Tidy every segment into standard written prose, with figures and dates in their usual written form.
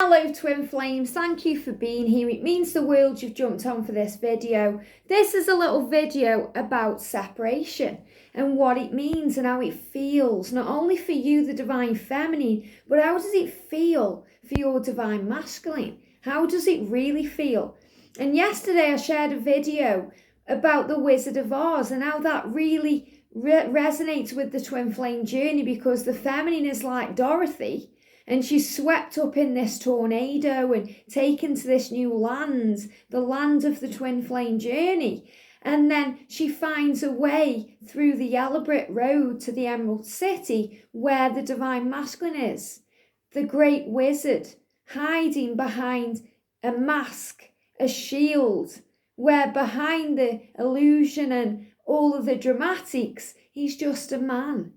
Hello twin flames, thank you for being here. It means the world you've jumped on for this video. This is a little video about separation and what it means and how it feels, not only for you, the divine feminine, but how does it feel for your divine masculine? How does it really feel? And yesterday I shared a video about the Wizard of Oz and how that really resonates with the twin flame journey, because the feminine is like Dorothy. And she's swept up in this tornado and taken to this new land, the land of the twin flame journey. And then she finds a way through the yellow brick road to the Emerald City, where the divine masculine is, the great wizard, hiding behind a mask, a shield, where behind the illusion and all of the dramatics, he's just a man,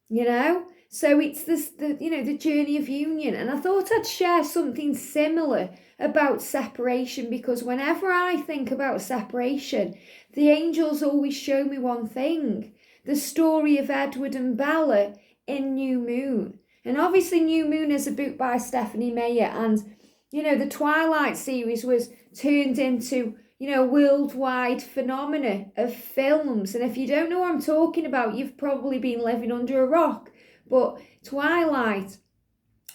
you know? So it's the journey of union. And I thought I'd share something similar about separation, because whenever I think about separation, the angels always show me one thing: the story of Edward and Bella in New Moon. And obviously New Moon is a book by Stephanie Meyer, and the Twilight series was turned into worldwide phenomena of films. And if you don't know what I'm talking about, you've probably been living under a rock. But Twilight,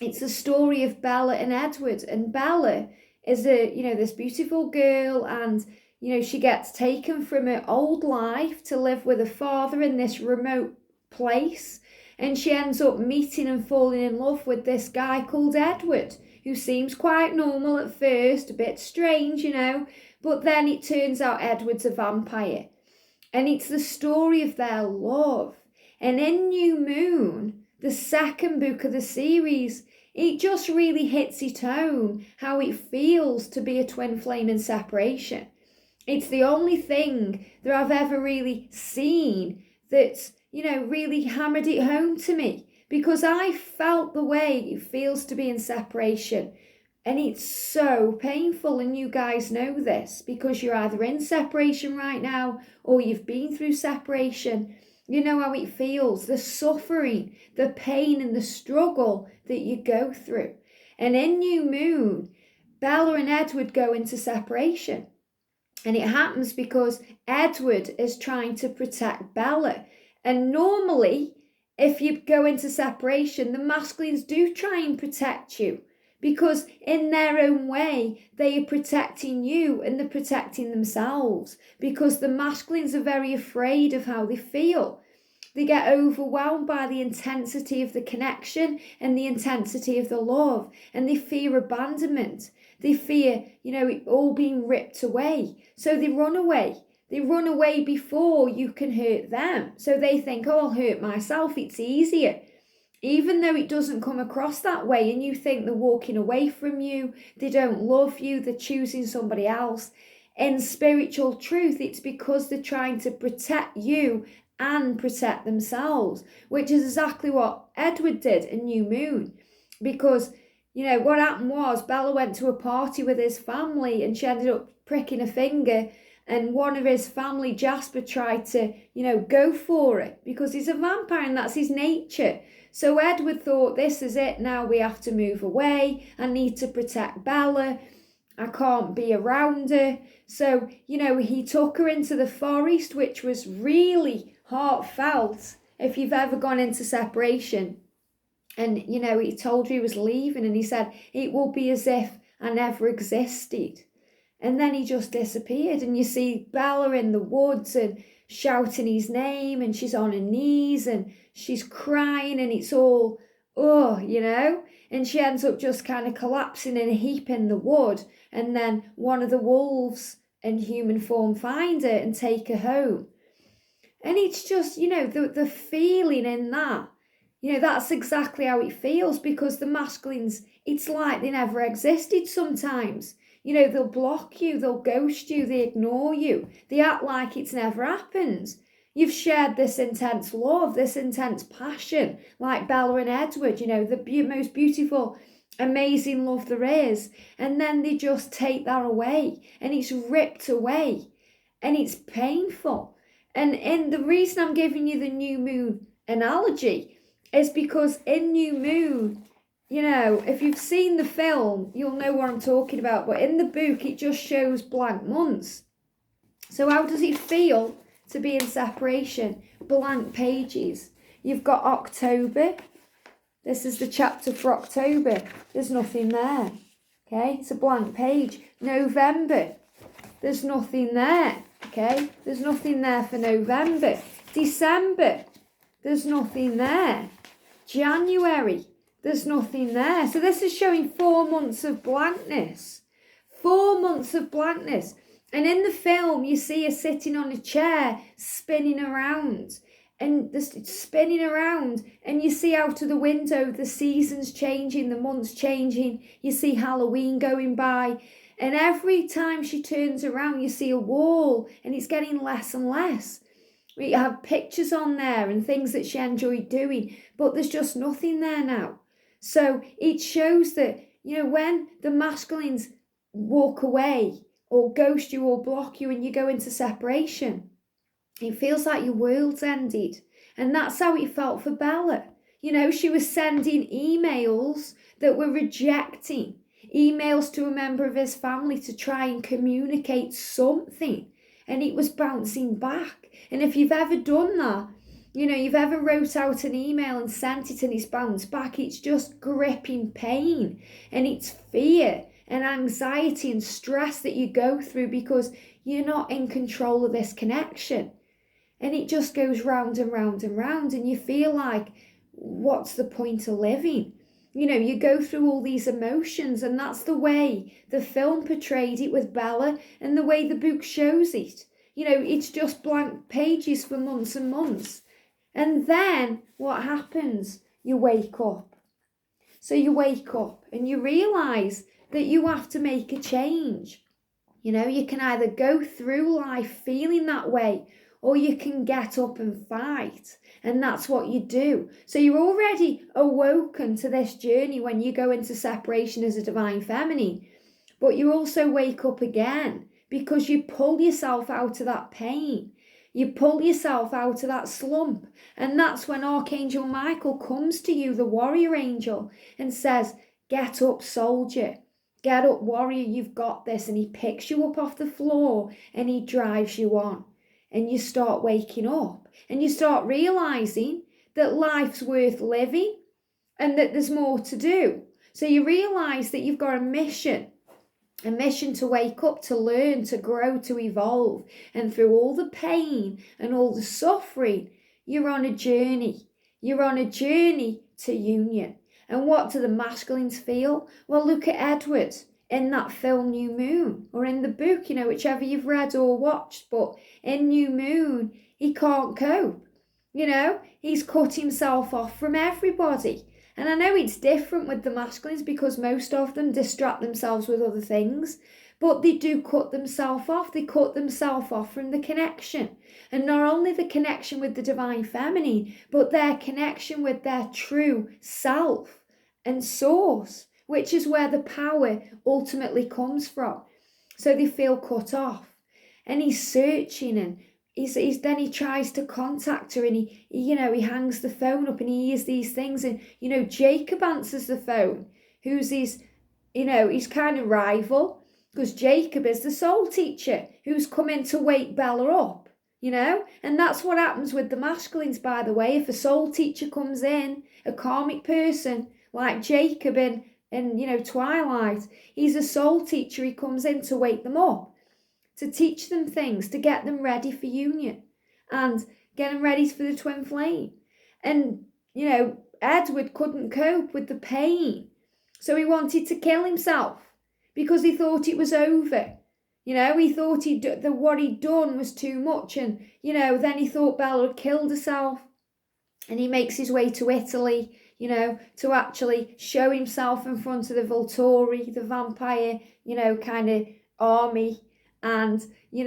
it's the story of Bella and Edward. And Bella is this beautiful girl, and she gets taken from her old life to live with her father in this remote place, and she ends up meeting and falling in love with this guy called Edward, who seems quite normal at first, a bit strange, but then it turns out Edward's a vampire. And it's the story of their love. And in New Moon, the second book of the series, it just really hits it home how it feels to be a twin flame in separation. It's the only thing that I've ever really seen that's, really hammered it home to me, because I felt the way it feels to be in separation. And it's so painful, and you guys know this because you're either in separation right now or you've been through separation. You know how it feels, the suffering, the pain and the struggle that you go through. And in New Moon, Bella and Edward go into separation. And it happens because Edward is trying to protect Bella. And normally, if you go into separation, the masculines do try and protect you, because in their own way, they are protecting you and they're protecting themselves, because the masculines are very afraid of how they feel. They get overwhelmed by the intensity of the connection and the intensity of the love, and they fear abandonment. They fear, it all being ripped away. So they run away. They run away before you can hurt them. So they think, I'll hurt myself. It's easier. Even though it doesn't come across that way, and you think they're walking away from you, they don't love you, they're choosing somebody else. In spiritual truth, it's because they're trying to protect you and protect themselves, which is exactly what Edward did in New Moon. Because, what happened was Bella went to a party with his family and she ended up pricking a finger, and one of his family, Jasper, tried to, go for it because he's a vampire and that's his nature. So Edward thought, this is it, now we have to move away. I need to protect Bella. I can't be around her. So, he took her into the forest, which was really heartfelt if you've ever gone into separation. And, he told her he was leaving, and he said, it will be as if I never existed. And then he just disappeared, and you see Bella in the woods and shouting his name, and she's on her knees and she's crying, and it's all, and she ends up just kind of collapsing in a heap in the wood. And then one of the wolves in human form find her and take her home. And it's just, the feeling in that, that's exactly how it feels, because the masculines, it's like they never existed sometimes. They'll block you, they'll ghost you, they ignore you. They act like it's never happened. You've shared this intense love, this intense passion, like Bella and Edward, the most beautiful, amazing love there is. And then they just take that away, and it's ripped away, and it's painful. And the reason I'm giving you the New Moon analogy is because in New Moon, if you've seen the film, you'll know what I'm talking about. But in the book, it just shows blank months. So how does it feel to be in separation? Blank pages. You've got October. This is the chapter for October. There's nothing there. Okay, it's a blank page. November. There's nothing there. Okay, there's nothing there for November. December. There's nothing there. January. There's nothing there. So this is showing 4 months of blankness. 4 months of blankness. And in the film, you see her sitting on a chair, spinning around. And spinning around. And you see out of the window, the seasons changing, the months changing. You see Halloween going by. And every time she turns around, you see a wall. And it's getting less and less. We have pictures on there and things that she enjoyed doing. But there's just nothing there now. So it shows that, when the masculines walk away or ghost you or block you and you go into separation, it feels like your world's ended. And that's how it felt for Bella. She was sending emails that were rejecting, emails to a member of his family to try and communicate something. And it was bouncing back. And if you've ever done that, you've ever wrote out an email and sent it and it's bounced back, it's just gripping pain and it's fear and anxiety and stress that you go through because you're not in control of this connection. And it just goes round and round and round and you feel like, what's the point of living? You go through all these emotions, and that's the way the film portrayed it with Bella and the way the book shows it. It's just blank pages for months and months. And then what happens? You wake up. So you wake up and you realise that you have to make a change. You can either go through life feeling that way, or you can get up and fight. And that's what you do. So you're already awoken to this journey when you go into separation as a divine feminine. But you also wake up again because you pull yourself out of that pain. You pull yourself out of that slump. And that's when Archangel Michael comes to you, the warrior angel, and says, get up, soldier. Get up, warrior, you've got this. And he picks you up off the floor and he drives you on. And you start waking up and you start realising that life's worth living and that there's more to do. So you realise that you've got a mission to wake up, to learn, to grow, to evolve. And through all the pain and all the suffering, you're on a journey. You're on a journey to union. And what do the masculines feel? Well, look at Edward in that film New Moon, or in the book, whichever you've read or watched. But in New Moon, he can't cope. He's cut himself off from everybody. And I know it's different with the masculines because most of them distract themselves with other things, but they do cut themselves off. They cut themselves off from the connection. And not only the connection with the divine feminine, but their connection with their true self and source, which is where the power ultimately comes from. So they feel cut off. And he's searching, and then he tries to contact her, and he hangs the phone up and he hears these things. And, Jacob answers the phone, who's his kind of rival, because Jacob is the soul teacher who's come in to wake Bella up, And that's what happens with the masculines, by the way. If a soul teacher comes in, a karmic person like Jacob in Twilight, he's a soul teacher. He comes in to wake them up, to teach them things, to get them ready for union and get them ready for the twin flame. And, Edward couldn't cope with the pain. So he wanted to kill himself because he thought it was over. He thought that what he'd done was too much. And, then he thought Bella had killed herself. And he makes his way to Italy, to actually show himself in front of the Volturi, the vampire, kind of army. And, he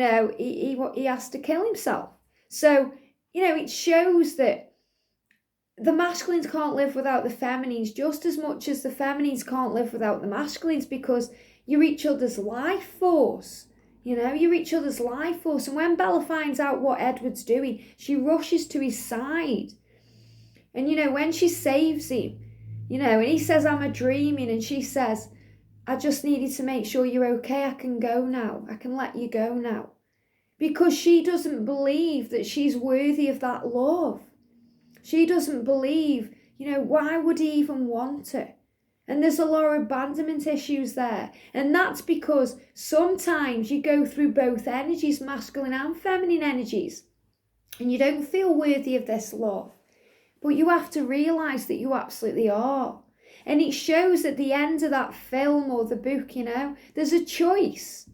has to kill himself. So, it shows that the masculines can't live without the feminines just as much as the feminines can't live without the masculines, because you're each other's life force. You're each other's life force. And when Bella finds out what Edward's doing, she rushes to his side. And, when she saves him, And he says, I'm a dreaming, and she says, I just needed to make sure you're okay. I can go now. I can let you go now. Because she doesn't believe that she's worthy of that love. She doesn't believe, why would he even want her? And there's a lot of abandonment issues there. And that's because sometimes you go through both energies, masculine and feminine energies, and you don't feel worthy of this love. But you have to realise that you absolutely are. And it shows at the end of that film or the book, there's a choice.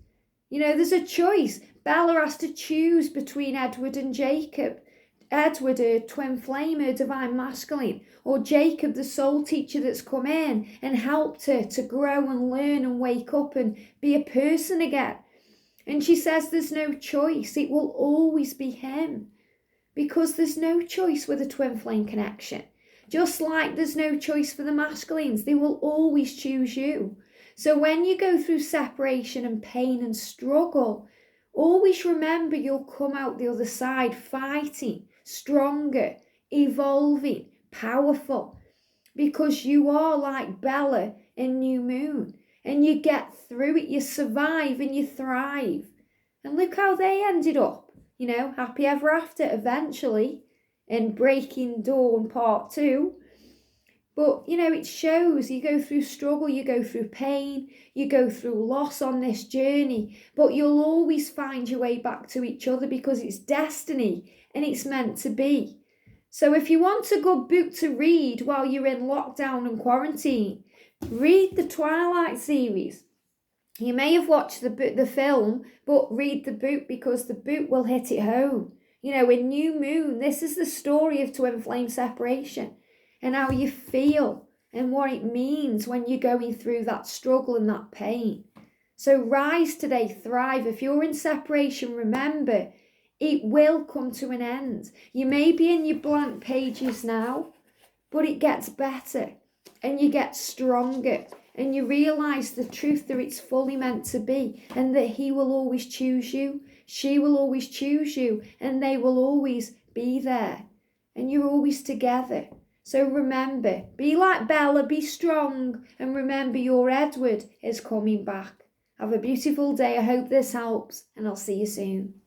There's a choice. Bella has to choose between Edward and Jacob. Edward, her twin flame, her divine masculine, or Jacob, the soul teacher that's come in and helped her to grow and learn and wake up and be a person again. And she says there's no choice. It will always be him, because there's no choice with a twin flame connection. Just like there's no choice for the masculines, they will always choose you. So when you go through separation and pain and struggle, always remember you'll come out the other side fighting, stronger, evolving, powerful, because you are like Bella in New Moon, and you get through it, you survive and you thrive. And look how they ended up, happy ever after eventually in Breaking Dawn Part 2. But, it shows you go through struggle, you go through pain, you go through loss on this journey, but you'll always find your way back to each other because it's destiny and it's meant to be. So if you want a good book to read while you're in lockdown and quarantine, read the Twilight series. You may have watched the film, but read the book because the book will hit it home. In New Moon, this is the story of twin flame separation and how you feel and what it means when you're going through that struggle and that pain. So rise today, thrive. If you're in separation, remember, it will come to an end. You may be in your blank pages now, but it gets better and you get stronger and you realise the truth that it's fully meant to be, and that he will always choose you, she will always choose you, and they will always be there. And you're always together. So remember, be like Bella, be strong, and remember your Edward is coming back. Have a beautiful day. I hope this helps, and I'll see you soon.